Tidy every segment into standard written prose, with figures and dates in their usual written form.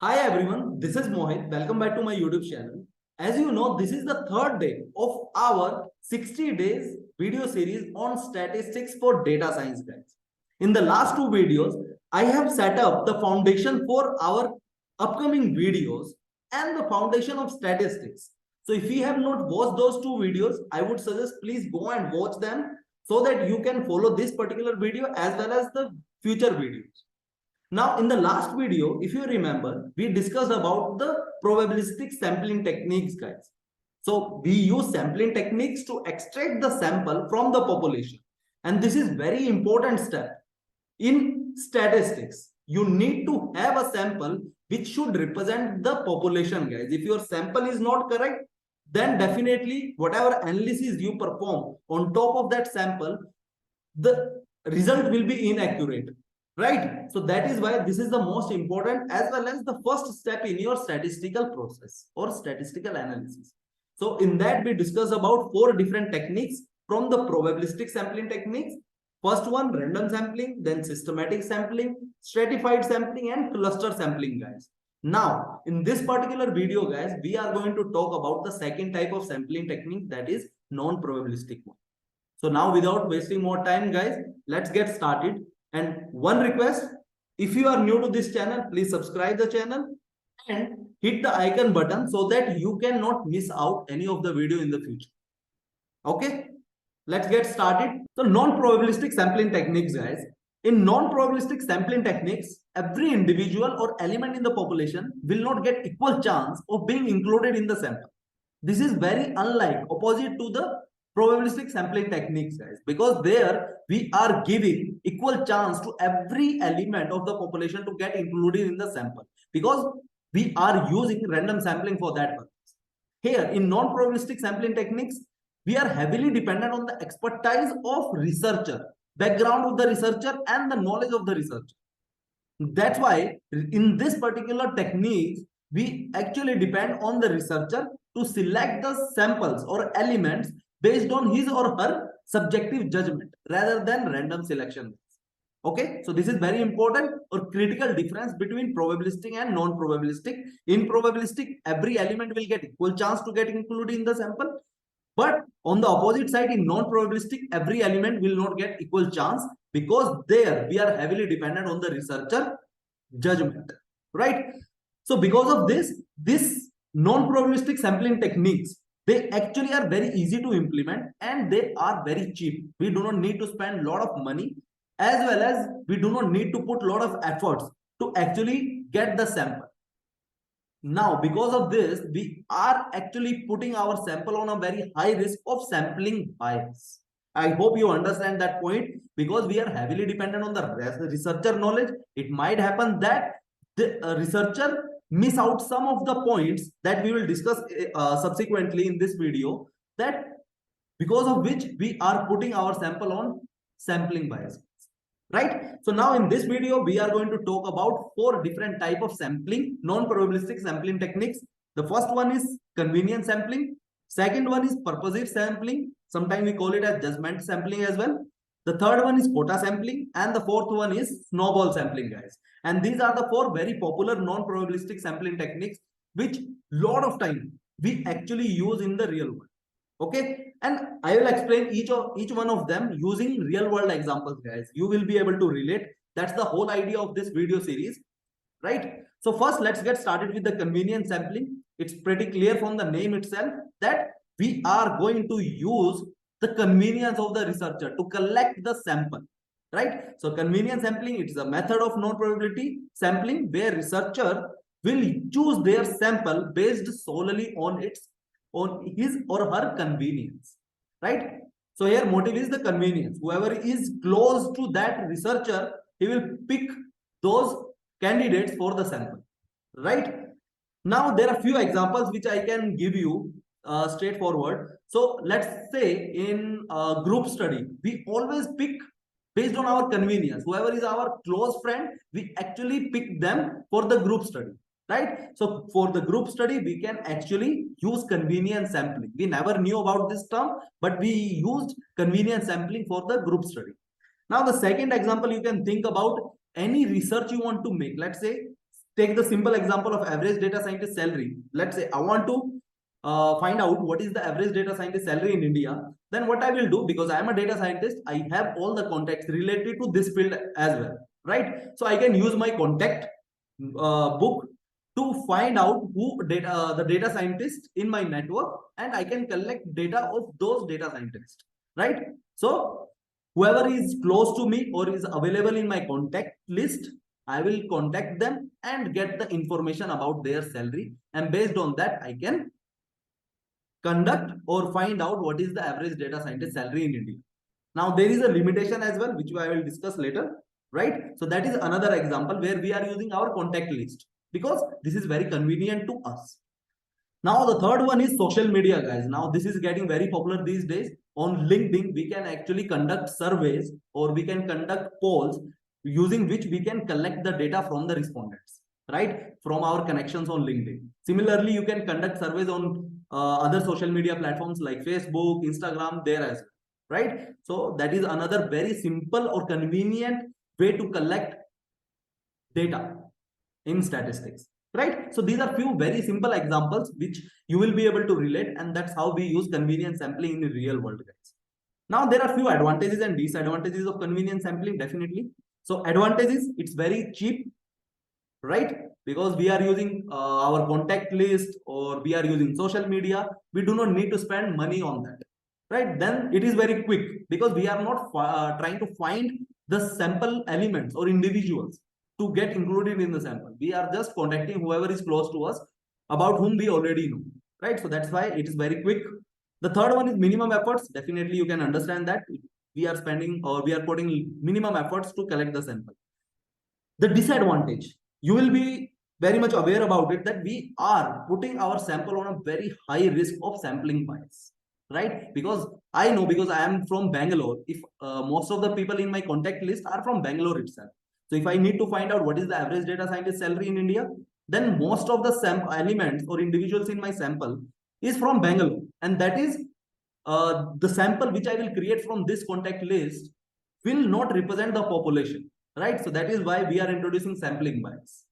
Hi everyone, this is Mohit. Welcome back to my YouTube channel. As you know, this is the third day of our 60 days video series on statistics for data science guys. In the last two videos, I have set up the foundation for our upcoming videos and the foundation of statistics. So if you have not watched those two videos, I would suggest please go and watch them so that you can follow this particular video as well as the future videos. Now, in the last video, if you remember, we discussed about the probabilistic sampling techniques, guys. So we use sampling techniques to extract the sample from the population. And this is very important step. In statistics, you need to have a sample which should represent the population, guys. If your sample is not correct, then definitely whatever analysis you perform on top of that sample, the result will be inaccurate, right? So that is why this is the most important as well as the first step in your statistical process or statistical analysis. So in that we discuss about four different techniques from the probabilistic sampling techniques. First one, random sampling, then systematic sampling, stratified sampling, and cluster sampling, guys. Now, in this particular video, guys, we are going to talk about the second type of sampling technique, that is non-probabilistic one. So now without wasting more time, guys, let's get started. And one request, if you are new to this channel, please subscribe the channel and hit the icon button so that you cannot miss out any of the video in the future. Okay, let's get started. So non-probabilistic sampling techniques, guys. In non-probabilistic sampling techniques, every individual or element in the population will not get equal chance of being included in the sample. This is very unlike, opposite to the probabilistic sampling techniques, guys, because there we are giving equal chance to every element of the population to get included in the sample, because we are using random sampling for that purpose. Here in non-probabilistic sampling techniques, we are heavily dependent on the expertise of researcher, background of the researcher, and the knowledge of the researcher. That's why in this particular technique, we actually depend on the researcher to select the samples or elements based on his or her subjective judgment rather than random selection. Okay, so this is very important or critical difference between probabilistic and non-probabilistic. In probabilistic, every element will get equal chance to get included in the sample. But on the opposite side, in non-probabilistic, every element will not get equal chance, because there we are heavily dependent on the researcher judgment, right? So because of this non-probabilistic sampling techniques, they actually are very easy to implement and they are very cheap. We do not need to spend a lot of money, as well as we do not need to put a lot of efforts to actually get the sample. Now, because of this, we are actually putting our sample on a very high risk of sampling bias. I hope you understand that point, because we are heavily dependent on the researcher knowledge. It might happen that the researcher miss out some of the points that we will discuss subsequently in this video, that because of which we are putting our sample on sampling bias, right? So now in this video, we are going to talk about four different type of sampling, non-probabilistic sampling techniques. The first one is convenience sampling. Second one is purposive sampling. Sometimes we call it as judgmental sampling as well. The third one is quota sampling, and the fourth one is snowball sampling, guys. And these are the four very popular non-probabilistic sampling techniques, which lot of time we actually use in the real world. Okay, and I will explain each one of them using real world examples, guys. You will be able to relate. That's the whole idea of this video series, right? So first, let's get started with the convenience sampling. It's pretty clear from the name itself that we are going to use the convenience of the researcher to collect the sample, right? So convenience sampling, it is a method of non-probability sampling where researcher will choose their sample based solely on his or her convenience, right? So here motive is the convenience. Whoever is close to that researcher, he will pick those candidates for the sample, right? Now there are few examples which I can give you straightforward. So let's say in a group study, we always pick based on our convenience. Whoever is our close friend, we actually pick them for the group study, right? So for the group study, we can actually use convenience sampling. We never knew about this term, but we used convenience sampling for the group study. Now the second example, you can think about any research you want to make. Let's say take the simple example of average data scientist salary. Let's say I want to find out what is the average data scientist salary in India. Then what I will do, because I am a data scientist, I have all the contacts related to this field as well, right? So I can use my contact book to find out who the data scientists in my network, and I can collect data of those data scientists, right? So whoever is close to me or is available in my contact list, I will contact them and get the information about their salary, and based on that I can conduct or find out what is the average data scientist salary in India. Now there is a limitation as well, which I will discuss later, right? So that is another example where we are using our contact list because this is very convenient to us. Now the third one is social media, guys. Now this is getting very popular these days. On LinkedIn, we can actually conduct surveys or we can conduct polls using which we can collect the data from the respondents, right? From our connections on LinkedIn. Similarly, you can conduct surveys on other social media platforms like Facebook, Instagram, there as well, right? So that is another very simple or convenient way to collect data in statistics, right? So these are few very simple examples which you will be able to relate, and that's how we use convenience sampling in the real world, guys. Now there are few advantages and disadvantages of convenience sampling, definitely. So advantages, it's very cheap, right? Because we are using our contact list or we are using social media, we do not need to spend money on that, right? Then it is very quick because we are not trying to find the sample elements or individuals to get included in the sample. We are just contacting whoever is close to us about whom we already know, right? So that's why it is very quick. The third one is minimum efforts. Definitely you can understand that we are spending or we are putting minimum efforts to collect the sample. The disadvantage, you will be very much aware about it, that we are putting our sample on a very high risk of sampling bias, right? Because I know, because I am from Bangalore, if most of the people in my contact list are from Bangalore itself. So if I need to find out what is the average data scientist salary in India, then most of the elements or individuals in my sample is from Bangalore. And that is the sample which I will create from this contact list will not represent the population, right? So that is why we are introducing sampling bias.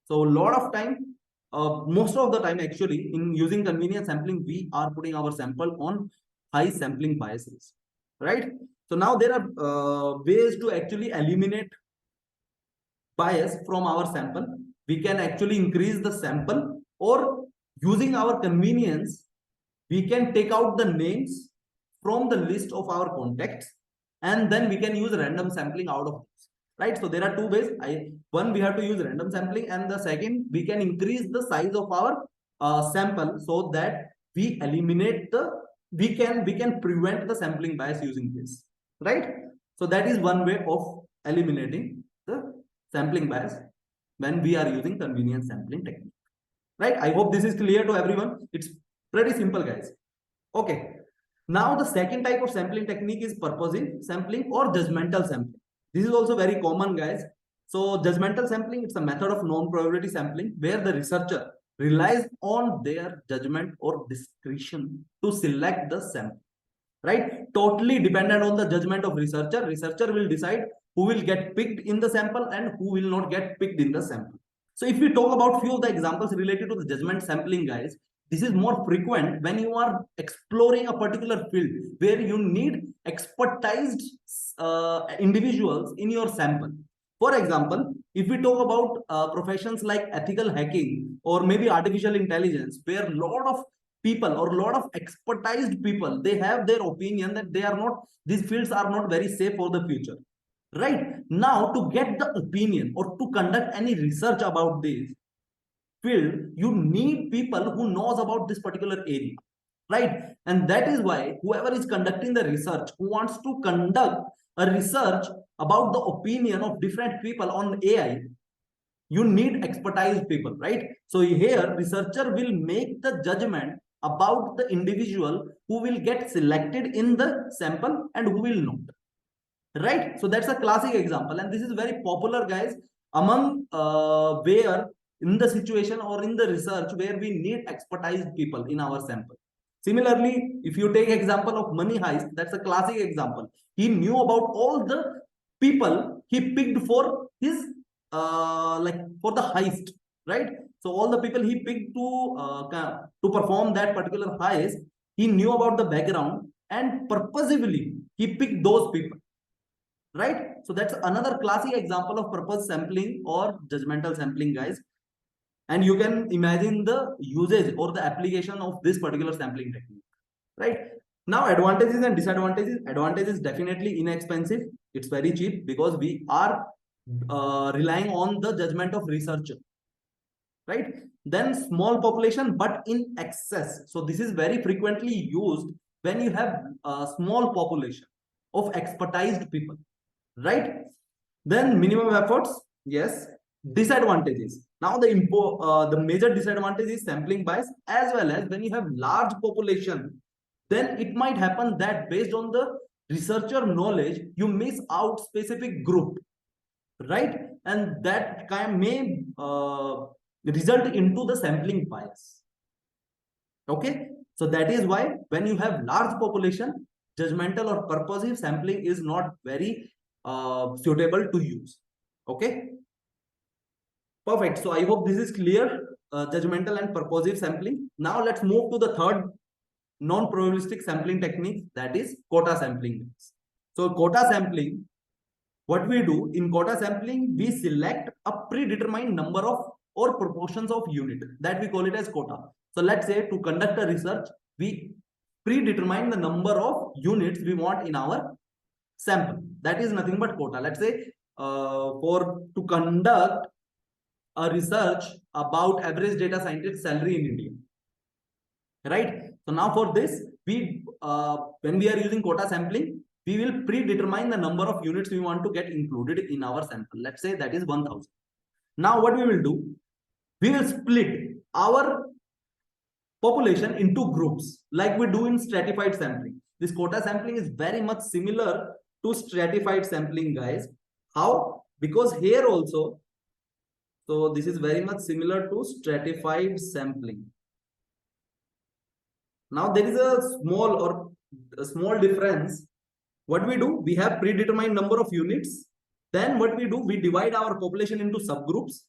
So a lot of time, most of the time actually, in using convenience sampling, we are putting our sample on high sampling biases, right? So now there are ways to actually eliminate bias from our sample. We can actually increase the sample, or using our convenience, we can take out the names from the list of our contacts, and then we can use random sampling out of this, right? So there are two ways. One, we have to use random sampling, and the second, we can increase the size of our sample so that we eliminate the we can prevent the sampling bias using this, right? So that is one way of eliminating the sampling bias when we are using convenience sampling technique, right? I hope this is clear to everyone. It's pretty simple, guys. Okay. Now the second type of sampling technique is purposive sampling or judgmental sampling. This is also very common, guys. So judgmental sampling, it's a method of non-probability sampling where the researcher relies on their judgment or discretion to select the sample, right? Totally dependent on the judgment of researcher. Researcher will decide who will get picked in the sample and who will not get picked in the sample. So if we talk about few of the examples related to the judgment sampling, guys, this is more frequent when you are exploring a particular field where you need expertised individuals in your sample. For example, if we talk about professions like ethical hacking or maybe artificial intelligence, where a lot of people or a lot of expertised people, they have their opinion that these fields are not very safe for the future, right? Now to get the opinion or to conduct any research about this field, you need people who knows about this particular area, right? And that is why whoever is conducting the research, who wants to conduct a research about the opinion of different people on AI, you need expertise people, right? So here researcher will make the judgment about the individual who will get selected in the sample and who will not, right? So that's a classic example, and this is very popular, guys, among where in the situation or in the research where we need expertised people in our sample. Similarly, if you take example of money heist, that's a classic example. He knew about all the people he picked for his for the heist, right? So all the people he picked to perform that particular heist, he knew about the background and purposively he picked those people, right? So that's another classic example of purpose sampling or judgmental sampling, guys. And you can imagine the usage or the application of this particular sampling technique, right? Now, advantages and disadvantages. Advantage is definitely inexpensive. It's very cheap because we are relying on the judgment of researcher, right? Then small population but in excess. So this is very frequently used when you have a small population of expertised people, right? Then minimum efforts. Yes. Disadvantages. Now the major disadvantage is sampling bias, as well as when you have large population, then it might happen that based on the researcher knowledge, you miss out specific group, right? And that kind may result into the sampling bias. Okay, so that is why when you have large population, judgmental or purposive sampling is not very suitable to use. Okay, perfect. So I hope this is clear. Judgmental and purposive sampling. Now let's move to the third non-probabilistic sampling technique, that is quota sampling. So quota sampling, what we do in quota sampling, we select a predetermined number of or proportions of unit that we call it as quota. So let's say to conduct a research, we predetermine the number of units we want in our sample. That is nothing but quota. Let's say for to conduct a research about average data scientist salary in India, right? So now for this, we when we are using quota sampling, we will predetermine the number of units we want to get included in our sample. Let's say that is 1000. Now what we will do, we will split our population into groups like we do in stratified sampling. This quota sampling is very much similar to stratified sampling, guys. How? Because here also, so this is very much similar to stratified sampling. Now there is a small difference. What we do, we have predetermined number of units. Then what we do, we divide our population into subgroups.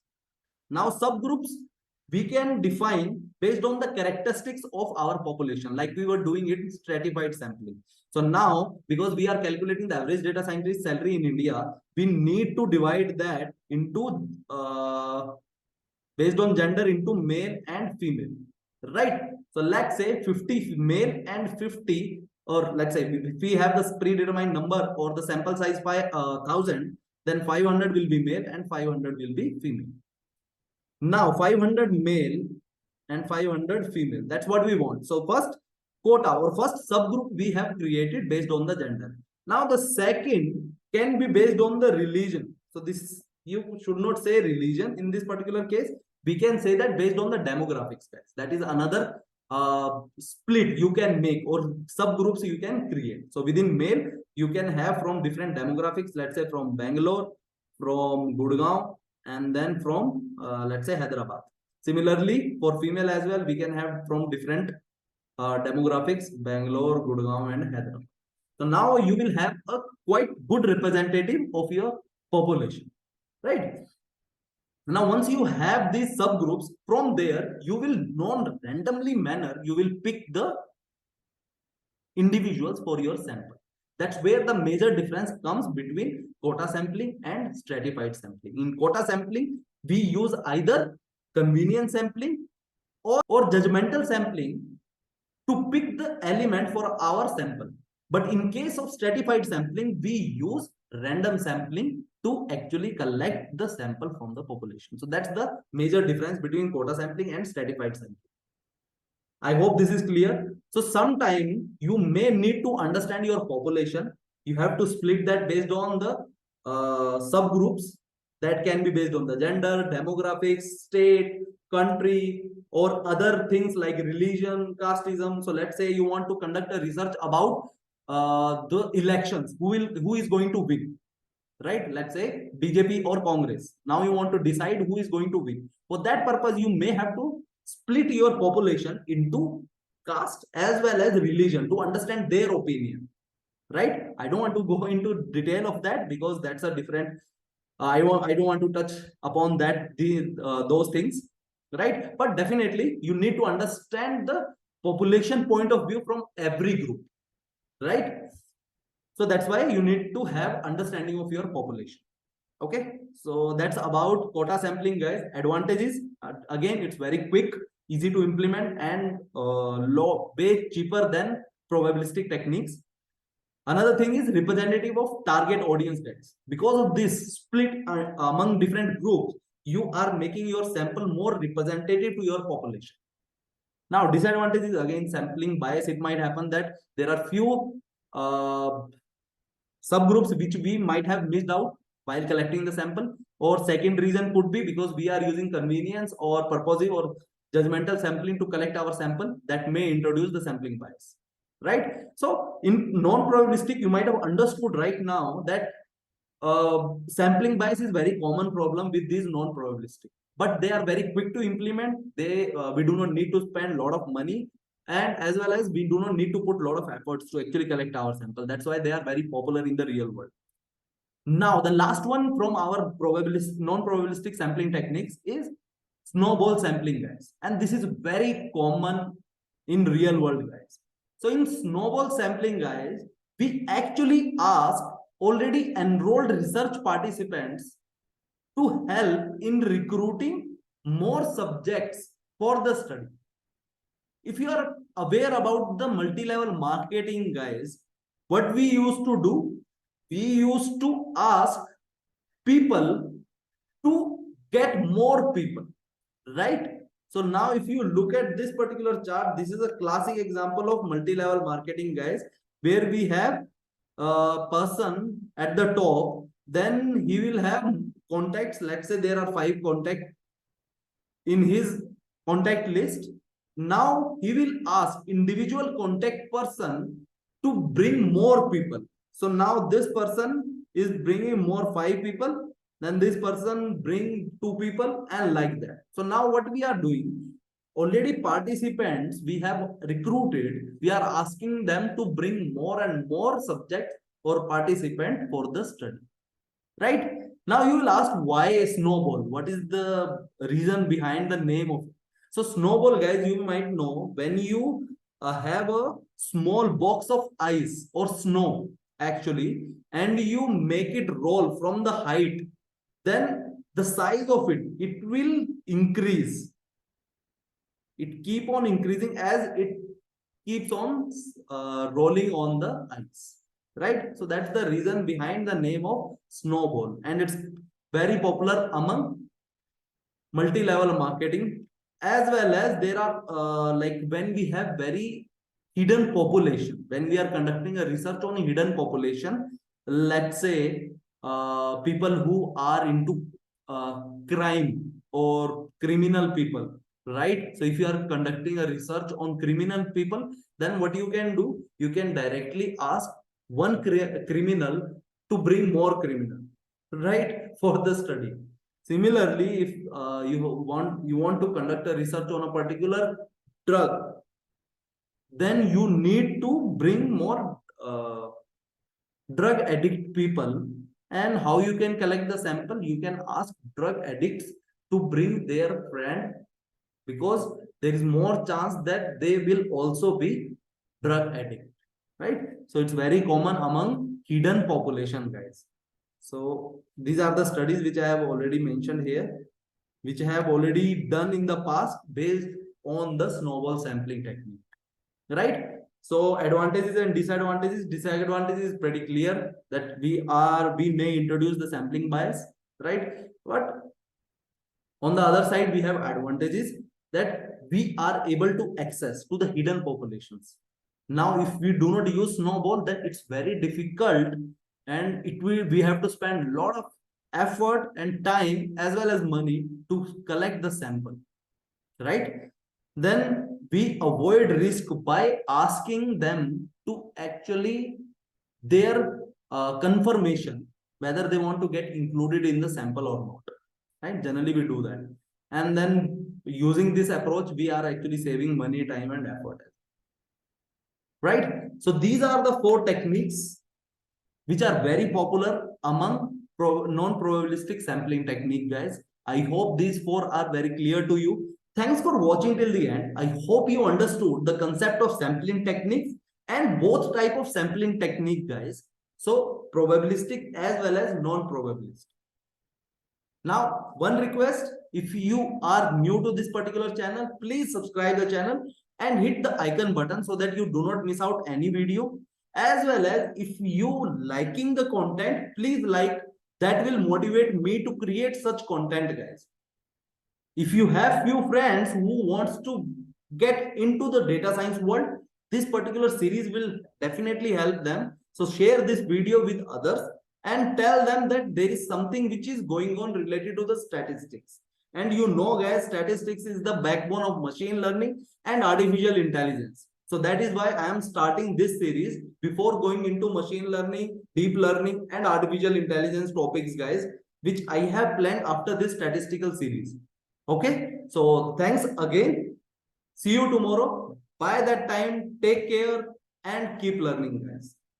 Now subgroups we can define based on the characteristics of our population, like we were doing it in stratified sampling. So now, because we are calculating the average data scientist salary in India, we need to divide that into based on gender into male and female, right? So let's say 50 male and 50, or let's say if we have the predetermined number or the sample size 1000, then 500 will be male and 500 will be female. Now 500 male and 500 female. That's what we want. So first quota or first subgroup we have created based on the gender. Now the second can be based on the religion. So this, you should not say religion in this particular case. We can say that based on the demographics. That is another split you can make or subgroups you can create. So within male, you can have from different demographics, let's say from Bangalore, from Gurgaon, and then from let's say Hyderabad. Similarly, for female as well, we can have from different demographics, Bangalore, Gurgaon, and Hyderabad. So now you will have a quite good representative of your population, right? Now, once you have these subgroups, from there, you will non-randomly manner, you will pick the individuals for your sample. That's where the major difference comes between quota sampling and stratified sampling. In quota sampling, we use either convenience sampling or judgmental sampling to pick the element for our sample. But in case of stratified sampling, we use random sampling to actually collect the sample from the population. So that's the major difference between quota sampling and stratified sampling. I hope this is clear. So sometime you may need to understand your population. You have to split that based on the subgroups that can be based on the gender, demographics, state, country, or other things like religion, casteism. So let's say you want to conduct a research about the elections, who is going to win, right? Let's say BJP or Congress. Now you want to decide who is going to win. For that purpose, you may have to split your population into caste as well as religion to understand their opinion, right? I don't want to go into detail of that because that's a different I don't want to touch upon those things, right? But definitely you need to understand the population point of view from every group, right? So that's why you need to have understanding of your population. Okay, so that's about quota sampling, guys. Advantages, again, it's very quick, easy to implement, and low, way cheaper than probabilistic techniques. Another thing is representative of target audience, guys. Because of this split among different groups, you are making your sample more representative to your population. Now, disadvantages, again, sampling bias. It might happen that there are few uh, subgroups which we might have missed out while collecting the sample. Or second reason could be because we are using convenience or purposive or judgmental sampling to collect our sample, that may introduce the sampling bias, right? So in non-probabilistic, you might have understood right now that sampling bias is very common problem with these non-probabilistic, but they are very quick to implement. We do not need to spend a lot of money, and as well as we do not need to put a lot of efforts to actually collect our sample. That's why they are very popular in the real world. Now, the last one from our non-probabilistic sampling techniques is snowball sampling, guys. And this is very common in real world, guys. So in snowball sampling, guys, we actually ask already enrolled research participants to help in recruiting more subjects for the study. If you are aware about the multi-level marketing, guys, what we used to do, we used to ask people to get more people, right? So now if you look at this particular chart, this is a classic example of multi-level marketing, guys, where we have a person at the top, then he will have contacts. Let's say there are 5 contacts in his contact list. Now he will ask individual contact person to bring more people. So now this person is bringing more 5 people, then this person bring 2 people, and like that. So now what we are doing, already participants we have recruited, we are asking them to bring more and more subjects or participant for the study, right? Now you will ask, why a snowball? What is the reason behind the name of it? So snowball, guys, you might know, when you have a small box of ice or snow actually, and you make it roll from the height, then the size of it will increase. It keep on increasing as it keeps on rolling on the ice, right? So that's the reason behind the name of snowball, and it's very popular among multi-level marketing. As well as there are like when we have very hidden population, when we are conducting a research on a hidden population, let's say people who are into crime or criminal people, right? So if you are conducting a research on criminal people, then what you can do, you can directly ask one criminal to bring more criminal, right, for the study. Similarly, if you want to conduct a research on a particular drug, then you need to bring more drug addict people. And how you can collect the sample? You can ask drug addicts to bring their friend, because there is more chance that they will also be drug addict, right? So it's very common among hidden population, guys. So these are the studies which I have already mentioned here, which I have already done in the past based on the snowball sampling technique, right? So advantages and disadvantages. Disadvantages is pretty clear, that we may introduce the sampling bias, right? But on the other side, we have advantages, that we are able to access to the hidden populations. Now, if we do not use snowball, then it's very difficult, and we have to spend a lot of effort and time as well as money to collect the sample, right? Then we avoid risk by asking them to actually their confirmation whether they want to get included in the sample or not, right? Generally we do that, and then using this approach we are actually saving money, time, and effort, right? So these are the 4 techniques which are very popular among non-probabilistic sampling technique, guys. I hope these four are very clear to you. Thanks for watching till the end. I hope you understood the concept of sampling techniques and both type of sampling technique, guys. So probabilistic as well as non-probabilistic. Now, one request, if you are new to this particular channel, please subscribe the channel and hit the icon button so that you do not miss out any video. As well as if you liking the content, please like, that will motivate me to create such content, guys. If you have few friends who wants to get into the data science world, this particular series will definitely help them. So share this video with others and tell them that there is something which is going on related to the statistics. And you know, guys, statistics is the backbone of machine learning and artificial intelligence. So that is why I am starting this series before going into machine learning, deep learning, and artificial intelligence topics, guys, which I have planned after this statistical series. Okay, so thanks again. See you tomorrow. By that time, take care and keep learning, guys.